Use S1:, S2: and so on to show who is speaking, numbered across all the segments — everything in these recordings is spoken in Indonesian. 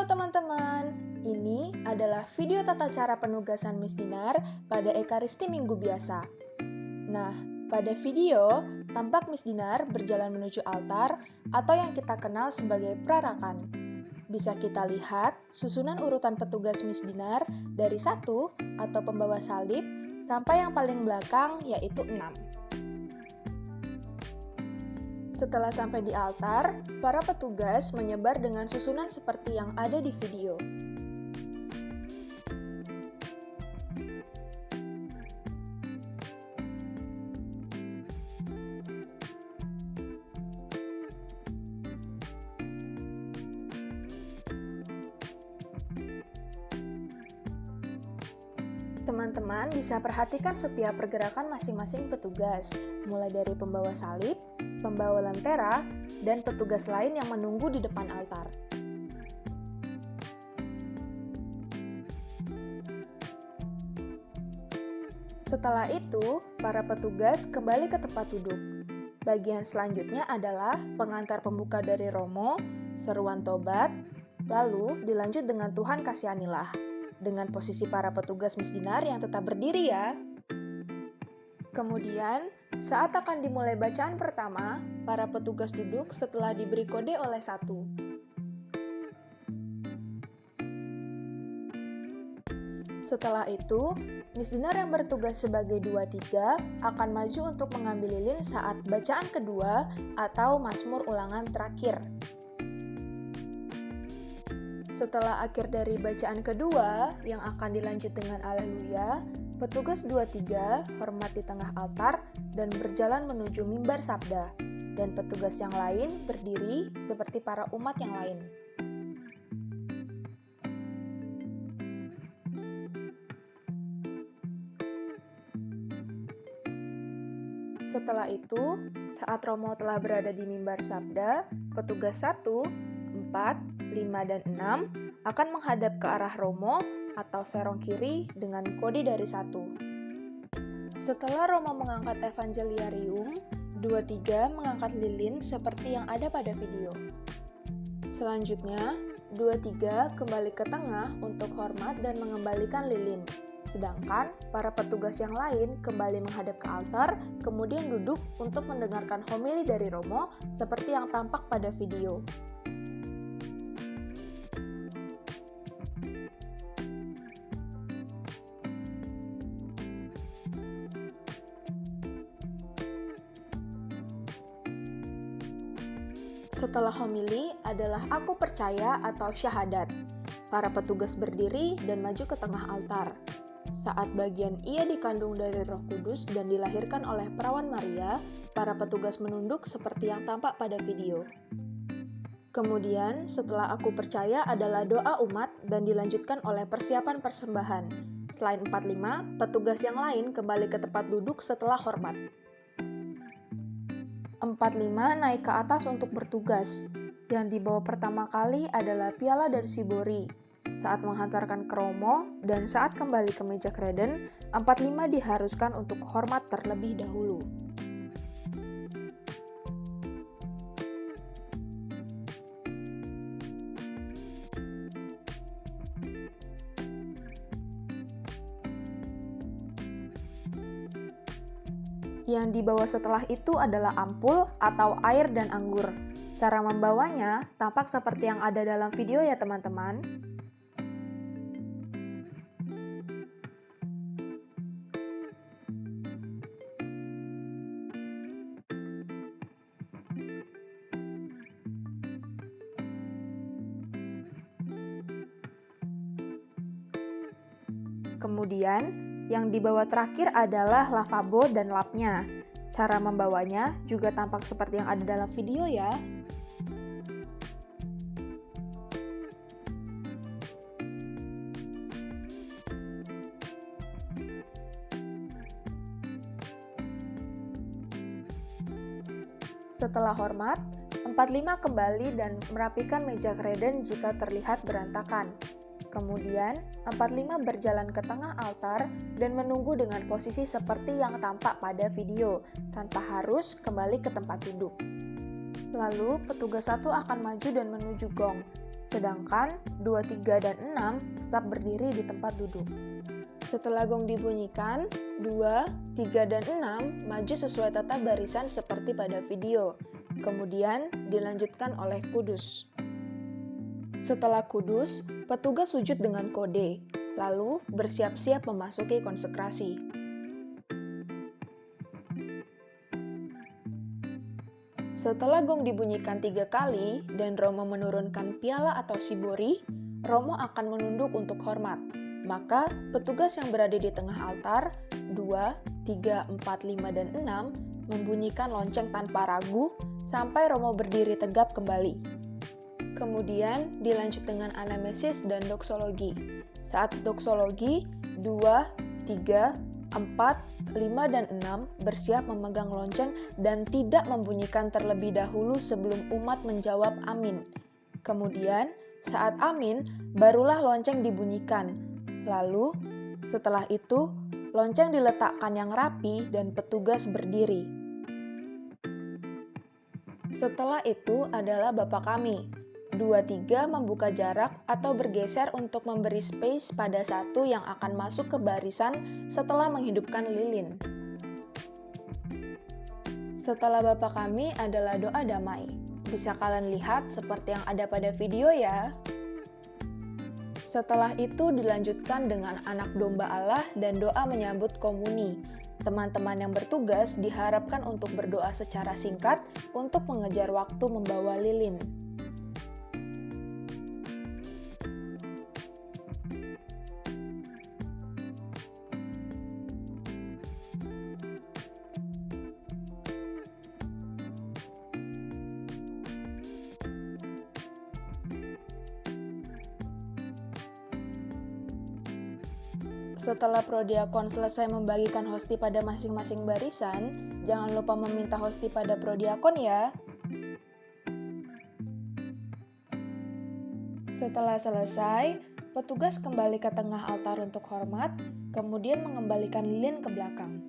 S1: Halo teman-teman, ini adalah video tata cara penugasan Miss Dinar pada Ekaristi Minggu biasa. Nah, pada video, tampak Miss Dinar berjalan menuju altar atau yang kita kenal sebagai prarakan. Bisa kita lihat susunan urutan petugas Miss Dinar dari 1 atau pembawa salib sampai yang paling belakang yaitu 6. Setelah sampai di altar, para petugas menyebar dengan susunan seperti yang ada di video. Teman-teman bisa perhatikan setiap pergerakan masing-masing petugas, mulai dari pembawa salib, pembawa lentera, dan petugas lain yang menunggu di depan altar. Setelah itu, para petugas kembali ke tempat duduk. Bagian selanjutnya adalah pengantar pembuka dari Romo, seruan tobat, lalu dilanjut dengan Tuhan kasihanilah, dengan posisi para petugas Miss Dinar yang tetap berdiri ya. Kemudian, saat akan dimulai bacaan pertama, para petugas duduk setelah diberi kode oleh 1. Setelah itu, Miss Dinar yang bertugas sebagai 2-3 akan maju untuk mengambil lilin saat bacaan kedua atau Mazmur ulangan terakhir. Setelah akhir dari bacaan kedua, yang akan dilanjut dengan Haleluya, petugas 2-3 hormat di tengah altar dan berjalan menuju mimbar sabda, dan petugas yang lain berdiri seperti para umat yang lain. Setelah itu, saat Romo telah berada di mimbar sabda, petugas 1, 4, 5, dan 6 akan menghadap ke arah Romo atau serong kiri dengan kode dari 1. Setelah Romo mengangkat evangeliarium, 2-3 mengangkat lilin seperti yang ada pada video. Selanjutnya, 2-3 kembali ke tengah untuk hormat dan mengembalikan lilin. Sedangkan para petugas yang lain kembali menghadap ke altar, kemudian duduk untuk mendengarkan homili dari Romo seperti yang tampak pada video. Setelah homili adalah aku percaya atau syahadat. Para petugas berdiri dan maju ke tengah altar. Saat bagian ia dikandung dari Roh Kudus dan dilahirkan oleh perawan Maria, para petugas menunduk seperti yang tampak pada video. Kemudian, setelah aku percaya adalah doa umat dan dilanjutkan oleh persiapan persembahan. Selain 4-5, petugas yang lain kembali ke tempat duduk setelah hormat. 4-5 naik ke atas untuk bertugas. Yang dibawa pertama kali adalah piala dari Sibori. Saat menghantarkan ke Romo dan saat kembali ke meja kreden, 4-5 diharuskan untuk hormat terlebih dahulu. Yang dibawa setelah itu adalah ampul atau air dan anggur. Cara membawanya tampak seperti yang ada dalam video ya teman-teman. Kemudian, yang dibawa terakhir adalah lavabo dan lapnya. Cara membawanya juga tampak seperti yang ada dalam video ya. Setelah hormat, 4-5 kembali dan merapikan meja kreden jika terlihat berantakan. Kemudian, 4-5 berjalan ke tengah altar dan menunggu dengan posisi seperti yang tampak pada video, tanpa harus kembali ke tempat duduk. Lalu, petugas 1 akan maju dan menuju gong. Sedangkan 2, 3, dan 6 tetap berdiri di tempat duduk. Setelah gong dibunyikan, 2, 3, dan 6 maju sesuai tata barisan seperti pada video. Kemudian dilanjutkan oleh kudus. Setelah kudus, petugas sujud dengan kode, lalu bersiap-siap memasuki konsekrasi. Setelah gong dibunyikan 3 kali dan Romo menurunkan piala atau sibori, Romo akan menunduk untuk hormat. Maka petugas yang berada di tengah altar, 2, 3, 4, 5, dan 6, membunyikan lonceng tanpa ragu sampai Romo berdiri tegap kembali. Kemudian dilanjut dengan anemesis dan doksologi. Saat doksologi, 2, 3, 4, 5, dan 6 bersiap memegang lonceng dan tidak membunyikan terlebih dahulu sebelum umat menjawab amin. Kemudian, saat amin, barulah lonceng dibunyikan. Lalu, setelah itu, lonceng diletakkan yang rapi dan petugas berdiri. Setelah itu adalah Bapa Kami. 2, 3 membuka jarak atau bergeser untuk memberi space pada satu yang akan masuk ke barisan setelah menghidupkan lilin. Setelah Bapa Kami adalah doa damai. Bisa kalian lihat seperti yang ada pada video ya. Setelah itu dilanjutkan dengan anak domba Allah dan doa menyambut komuni. Teman-teman yang bertugas diharapkan untuk berdoa secara singkat untuk mengejar waktu membawa lilin. Setelah prodiakon selesai membagikan hosti pada masing-masing barisan, jangan lupa meminta hosti pada prodiakon ya. Setelah selesai, petugas kembali ke tengah altar untuk hormat, kemudian mengembalikan lilin ke belakang.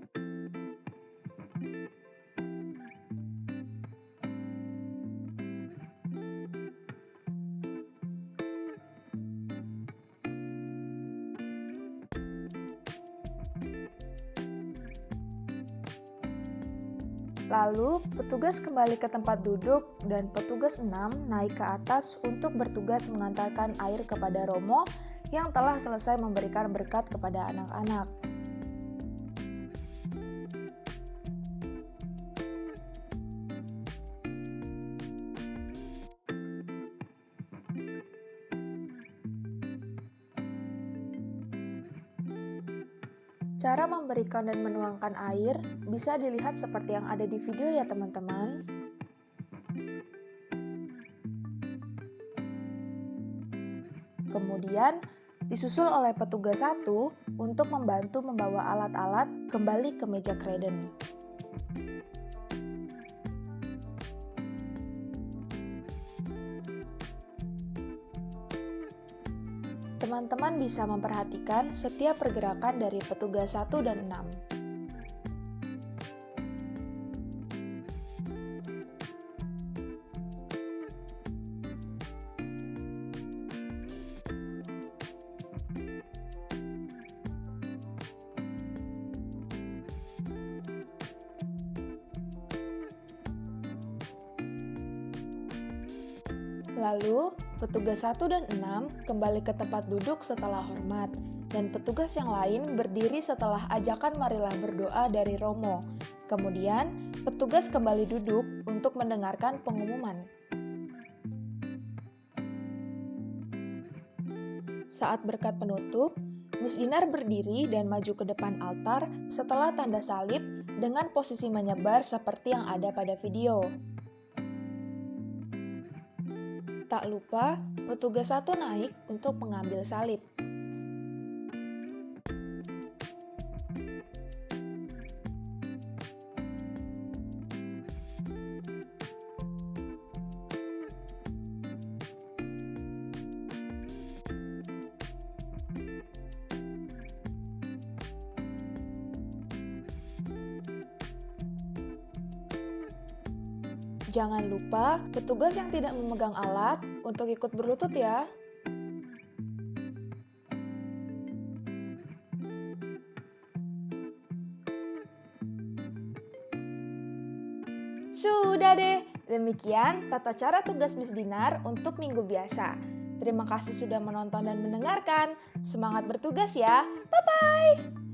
S1: Lalu, petugas kembali ke tempat duduk dan petugas 6 naik ke atas untuk bertugas mengantarkan air kepada Romo yang telah selesai memberikan berkat kepada anak-anak. Cara memberikan dan menuangkan air bisa dilihat seperti yang ada di video ya teman-teman. Kemudian disusul oleh petugas 1 untuk membantu membawa alat-alat kembali ke meja kreden. Teman-teman bisa memperhatikan setiap pergerakan dari petugas 1 dan 6. Lalu, petugas 1 dan 6 kembali ke tempat duduk setelah hormat, dan petugas yang lain berdiri setelah ajakan marilah berdoa dari Romo. Kemudian, petugas kembali duduk untuk mendengarkan pengumuman. Saat berkat penutup, Miss Dinar berdiri dan maju ke depan altar setelah tanda salib dengan posisi menyebar seperti yang ada pada video. Tak lupa, petugas 1 naik untuk mengambil salib. Jangan lupa petugas yang tidak memegang alat untuk ikut berlutut ya. Sudah deh, demikian tata cara tugas Miss Dinar untuk minggu biasa. Terima kasih sudah menonton dan mendengarkan. Semangat bertugas ya. Bye-bye!